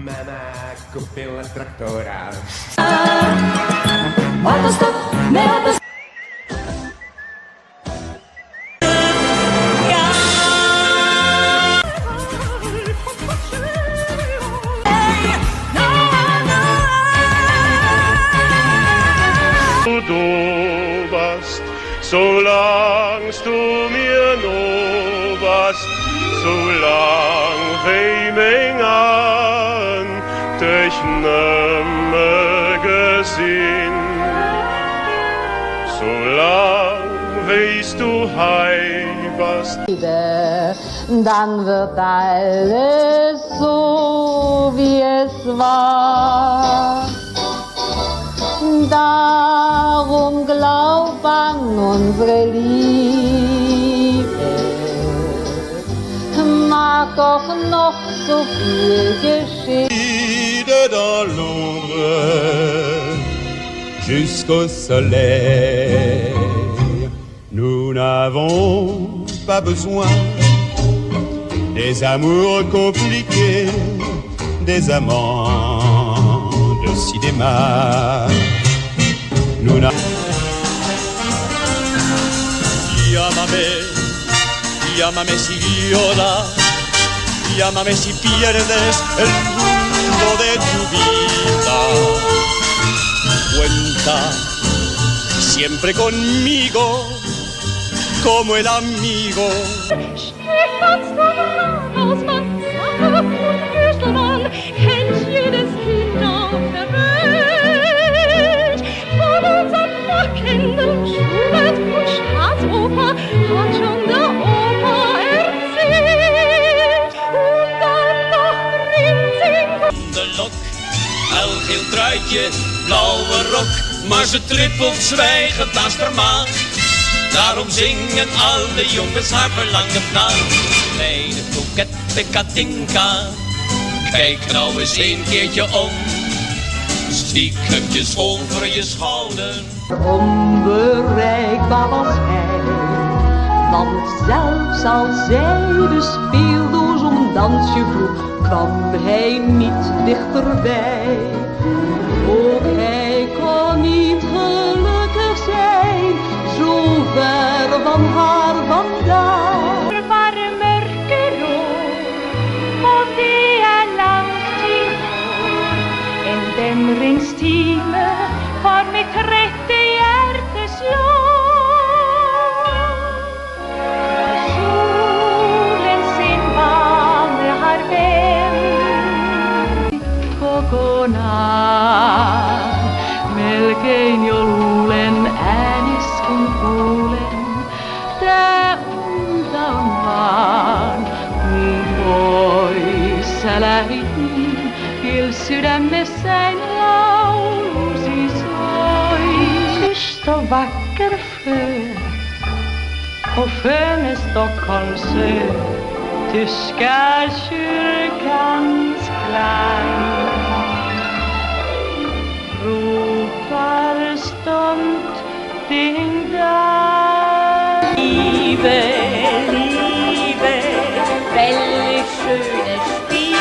Mamma coupé la tractora. Du warst, zolang du mir noch warst, zolang wij mijn aan dich nimmer gezien. Zolang weißt du heim warst. Dann wird alles so, wie es war. Darum glaub an unsere Liebe, mag doch noch so viel geschehen. Dans l'ombre jusqu'au soleil, nous n'avons pas besoin des amours compliqués, des amants de cinéma. Nous Llámame si lloras, llámame si pierdes el rumbo de tu vida. Cuenta siempre conmigo como el amigo. Kennt jedes Kind auf der Welt. Von unserem wachenden Schubert und Staatsoper hat schon der Opa erzählt. Und dann noch Prinzing. De lok, geel truitje, blauwe rok, maar ze trippelt zwijgend naast haar maag. Daarom zingen alle jongens haar verlangend na. Kleine kokette Katinka, kijk nou eens een keertje om. Stiekemjes over je schouder. Onbereikbaar was hij, want zelfs als zij de speeldoos om een dansje vroeg, kwam hij niet dichterbij. Ook hij kon niet gelukkig zijn, zo ver van haar vandaan. Dämringstimme har mitt rätte hjärta slår. Solen sin bane har vänt. Kokonaan, melkein jo luulen äänes kun kuulen. Tää unta on vaan, kun pois lähit niin, kyllä sydämessäin laulusi soi. Tyst och vacker sjö och sköne Stockholms sjö, tyska kyrkans klang ropar stolt din dag. Liebe, Liebe, väldigt schöne Stil.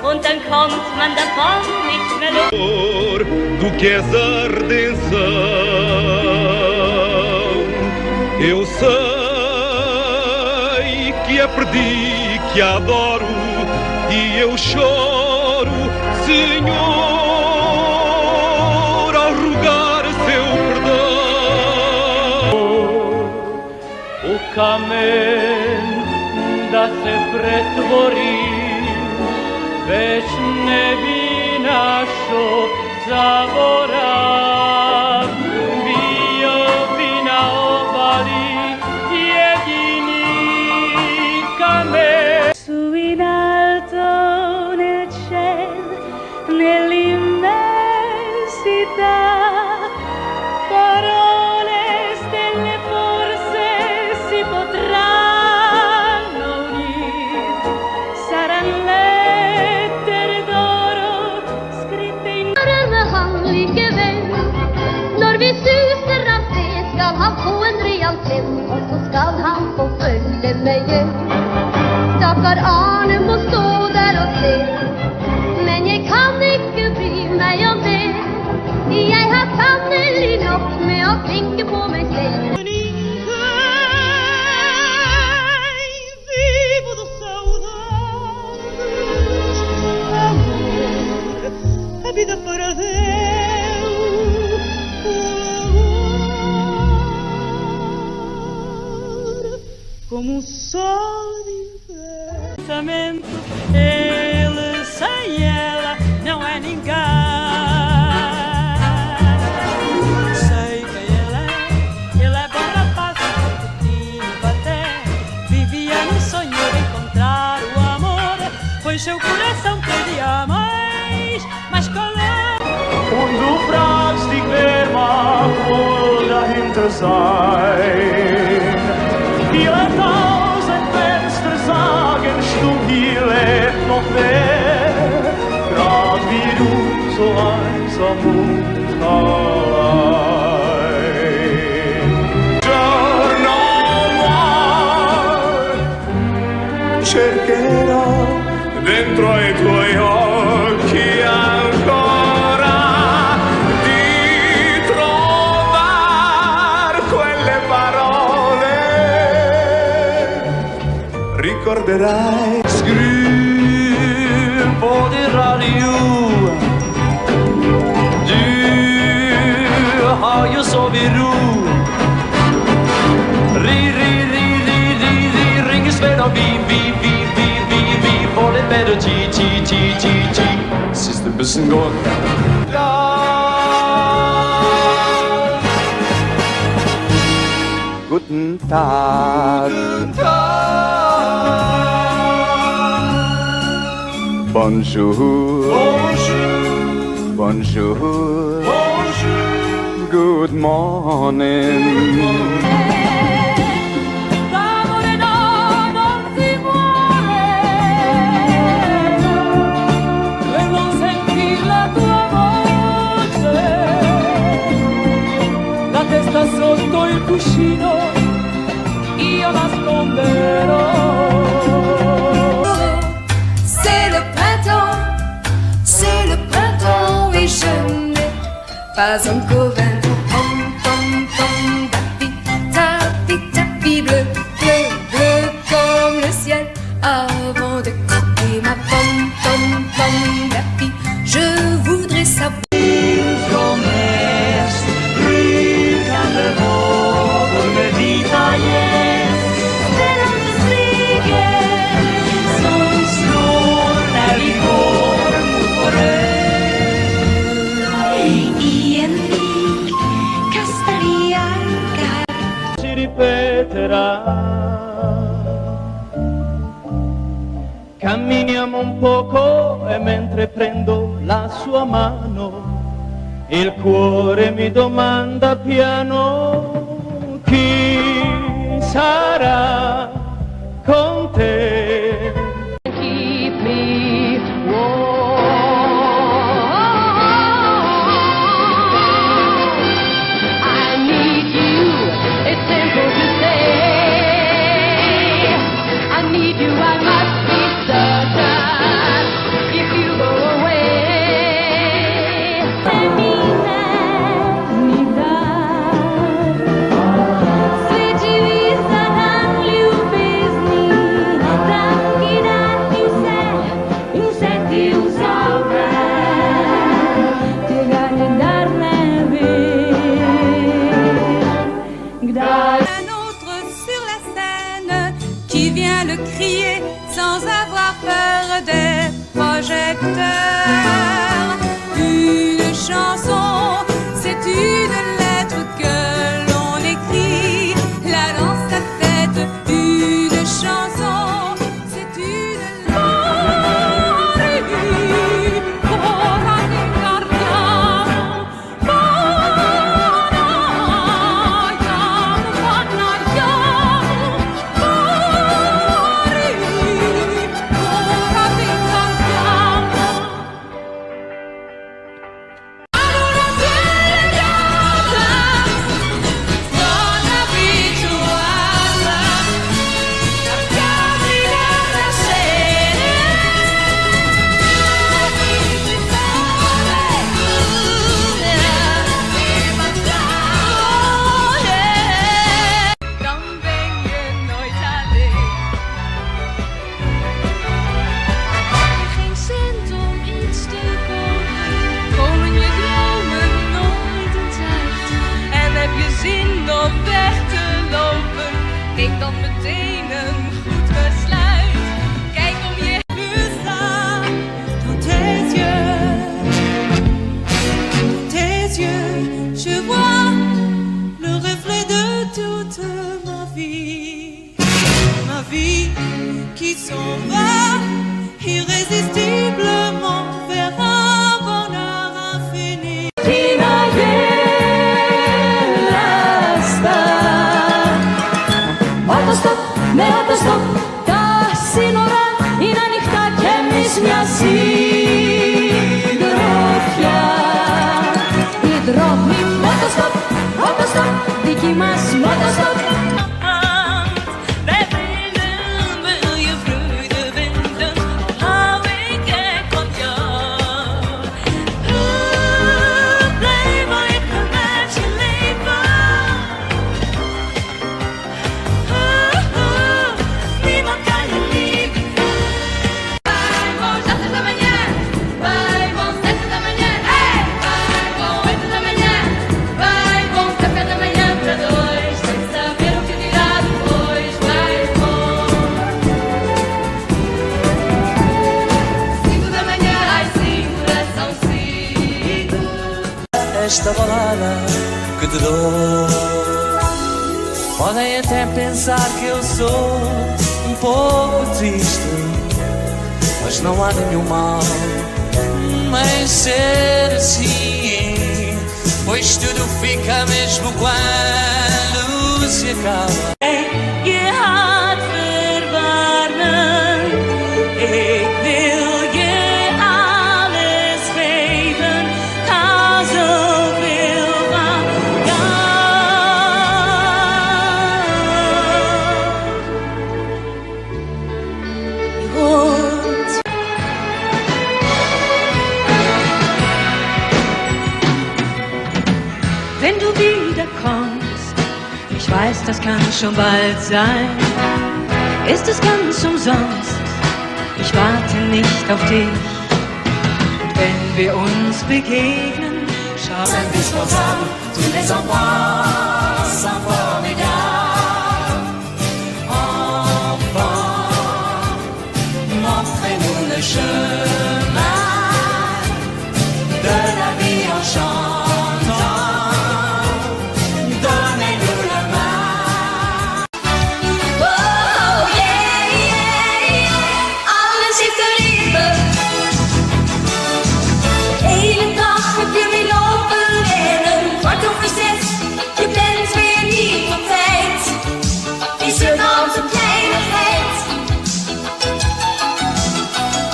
Und dann kommt man davon nicht mehr los. Tu queres a redenção. Eu sei que a perdi, que a adoro, e eu choro, Senhor, ao rogar seu perdão. O kamen da se pretvori već ne vina šo zaborav, bio bi na obali jedini kamen. Su in alto nel ciel, nell'immensità, parole, stelle forse si potranno unir, saranno lettere d'oro scritte in Arme handelijke wens, Når vi suser av sted skal han få en real klem, og så skal han få følge med hjem. Stakkar Arne må stå der og se, men jeg kan ikke bry meg om det. Jeg har sannelig nok med å tenke på meg selv. Vivo de saudades, amor, a vida perdeu o amor como um sol de inverno. Ele sem ela não é ninguém. Sei quem ele é bom rapaz, pouquinho até. Vivia no sonho de encontrar o amor, pois seu coração pedia mais calor. Und du fragst dich, wer mag wohl dahinter sein? Viele tausend Fenster sagen stumm, hier lebt noch wer, grad wie du, so einsam und allein. Giorno noir, cercherò dentro ai tuoi occhi ancora di trovar quelle parole. Ricorderai, skruv på din radio. Du har ju sovit ro. Ring i sved og vi får det bedre ti. Siste bussen går. Guten Tag. Bonjour. Bonjour. Good morning. D'amore no, non si muore, e non sentir la tua voce, la testa sotto il cuscino, io nasconderò. Et je n'ai pas encore 20 ans. Pom, tapi, bleu, bleu comme le ciel. Avant de quitter ma pom, tapi, je voudrais savoir. Som mest rykande vågor med vita gäss. Spännande stiger Som slår när vi går mot vår ö. Si ripeterà. Camminiamo un poco e mentre prendo la sua mano il cuore mi domanda piano chi sarà con te. Keep me warm. I need you. It's simple to say. I need you. I must be certain. If you go away, Svědčivý zadan ljubezný, tanky dátí se, insekty uzavře, těga nedarné Un autre sur la scène qui vient le crier sans avoir peur des projecteurs. Une chanson, c'est une lettre que l'on écrit là dans sa tête. Une chanson, c'est une lettre. drobný motostop, Dickie Maas motostop. Esta balada que te dou. Podem até pensar que eu sou um pouco triste, mas não há nenhum mal em ser assim, pois tudo fica mesmo quando se acaba. Je hart verwarmen, ik wil je alles geven, hou zoveel van jou. Wenn du wiederkommst, ich weiß, das kann schon bald sein, ist es ganz umsonst, ich warte nicht auf dich. Und wenn wir uns begegnen, schau Indispensable, tous les endroits sont formidables. Enfants, montrez-nous le chemin de la vie en chantant. Donnez-nous la main. Oh, yeah, yeah, yeah. Alles is te lieve. De hele dag heb je weer lopen rennen. 6:15, je bent weer niet op tijd. Is er dan zo'n kleinigheid?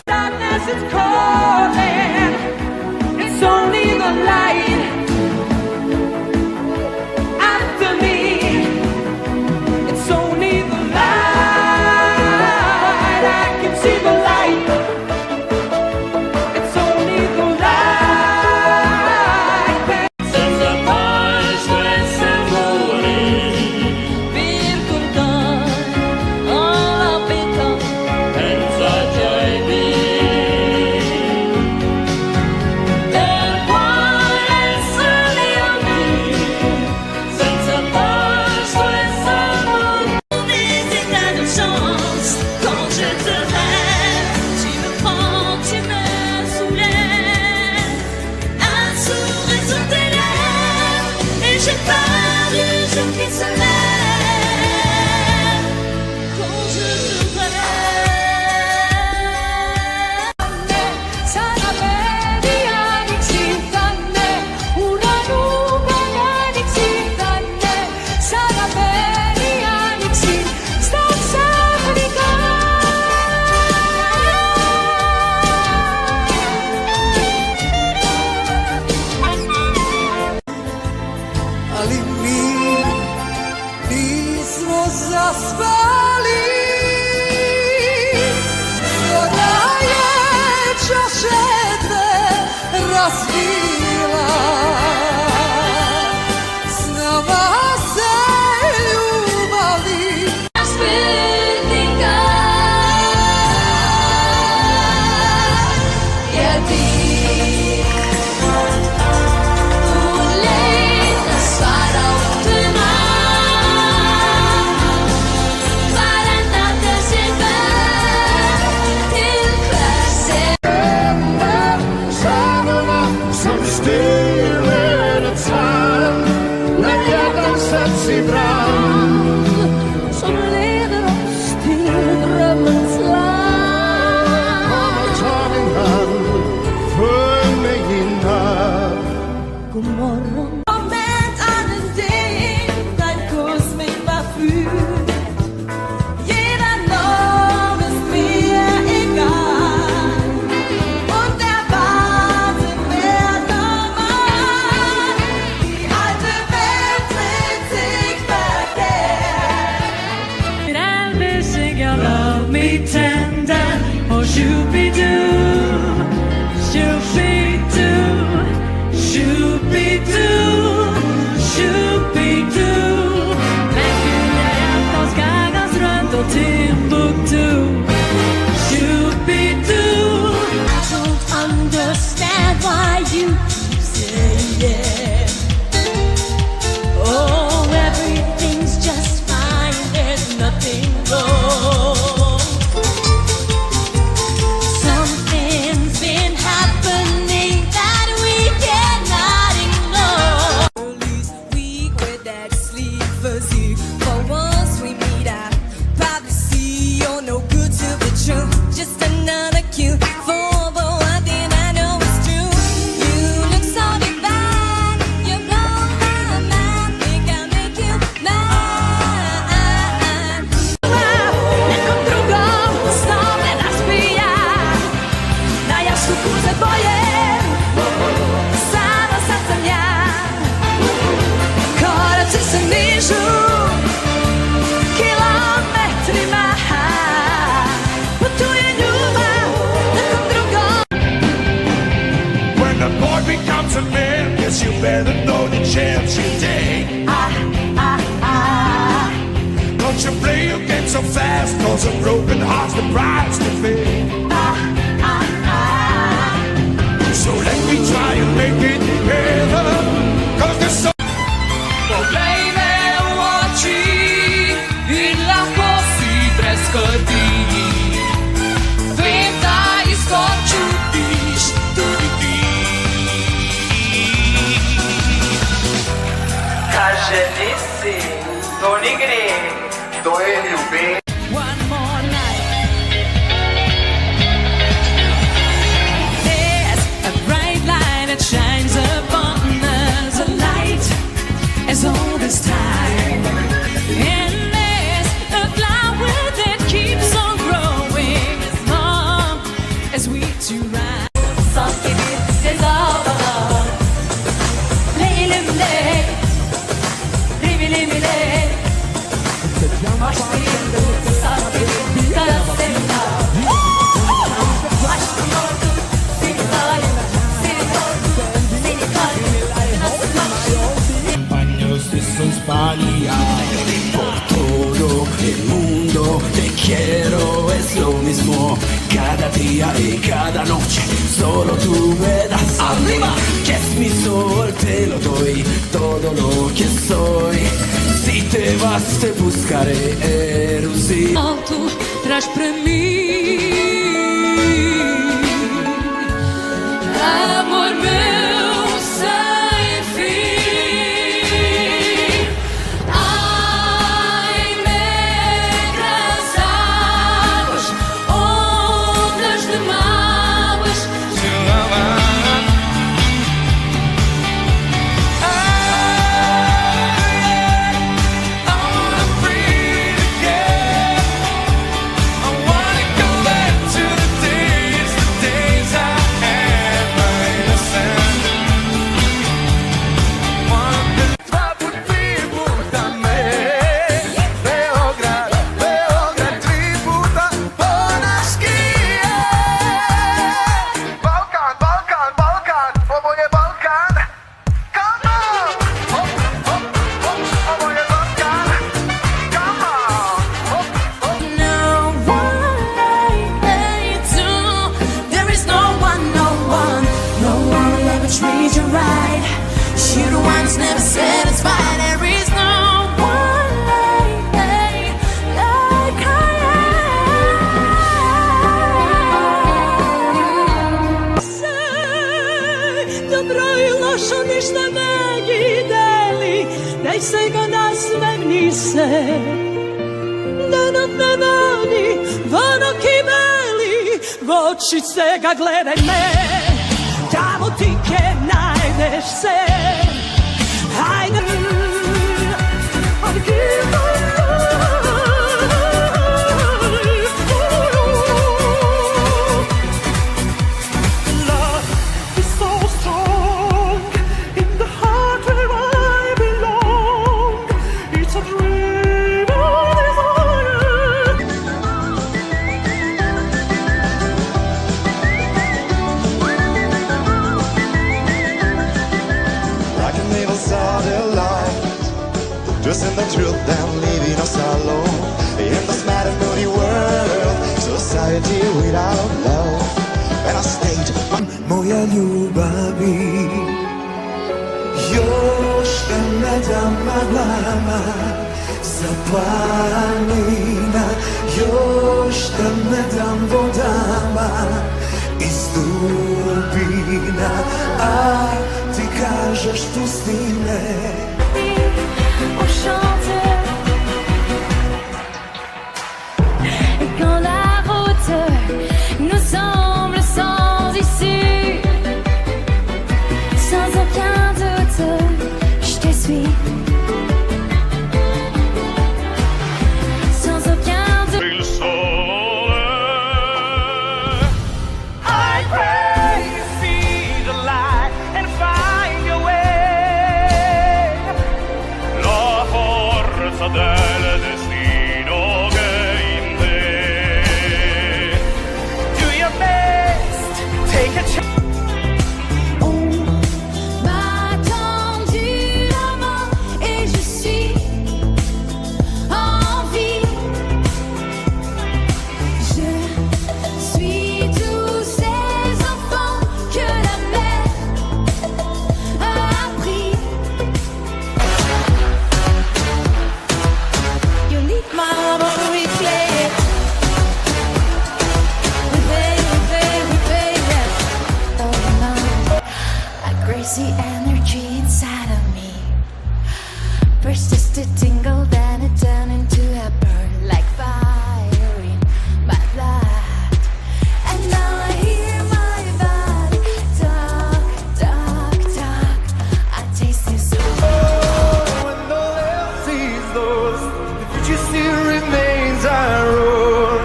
darkness is calling, it's only the light after me, it's only the light, I can see the light, it's only the light. Senza pace e amore, bir contar alla vita, senza joy be. Per quale essere amici, senza pace e amore. Musique d'innocence, quand je te rêve, tu me prends, tu me soulèves. Un sourire sur tes lèvres, et j'ai peur du jour qui se lève. Quand je te rêve. 사랑의 아닉시간네 우라루가 아닉시간네 사랑의 아닉시 스탑사리가 Ali mi nismo zaspali, zora je čaše dve razbila, s nama se ljubavi. Sputnika, ja ti uleta svara ultima, varandate se ver till kvälls. chance you take. Don't you play your game so fast, cause a broken heart's the price to pay. So let me try and make it better, cause there's so Poglejme v oči in lahko si brez skrbi. Vem, da isto čutiš tudi ti. Kaj želi si, to ni greh, to je ljubezen. One more night. There's a bright light that shines upon us, a light as old as time. And there's a flower that keeps on growing as long as we two ride. Sanki bir ceza, leylimle, rivilimle. Años de España, por todo el mundo te quiero, es lo mismo cada día y cada noche, solo tú me das arriba, que es mi sol, te lo doy, todo lo que soy, si te vas te buscaré, erosí. Alto traz para mim amor meu sem fim. Ai, negras águas, ondas de mágoas. Treat you right. You're the one that's never satisfied. There is no one like I am. Say, dobro i lošo ništa meni deli, daj se ga nasmevni se. Danom ne vani, vonok i meli, v oči se ga gledaj me. Tamo ti ke najdeš se. Hajde, odgivaj. Love is so strong in the heart where I belong. It's a dream of desire. Like an evil satellite, twisting the truth and leaving us alone. In this mad and moody world, society without love. And I stayed. Moja ljubavi, još te ne dam maglama, sa planina, još te ne dam vodama, iz dubina, a ti kažeš pusti me. On chante. Et quand la route nous semble sans issue, sans aucun doute, je te suis. Sans aucun doute. Il sole. I pray you see the light and find your way. of me. First just a tingle, then it turned into a burn like fire in my blood. And now I hear my body talk, talk, talk. I taste you so When all else is lost, the future still remains our own.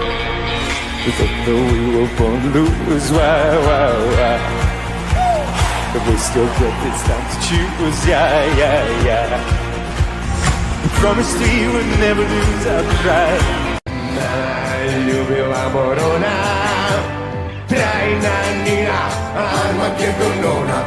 Though we were born to lose, why? But we still got this time to choose, yeah. We promised we would never lose our pride. Любила ворона, трайна ніна, Армагеддонона.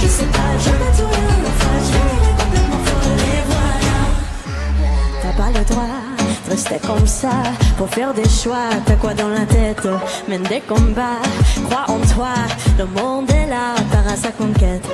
Je sais pas, je mets tout rien en face, je vais complètement folle et voilà. T'as pas le droit de rester comme ça, pour faire des choix, t'as quoi dans la tête? Mène des combats, crois en toi, le monde est là, part à sa conquête.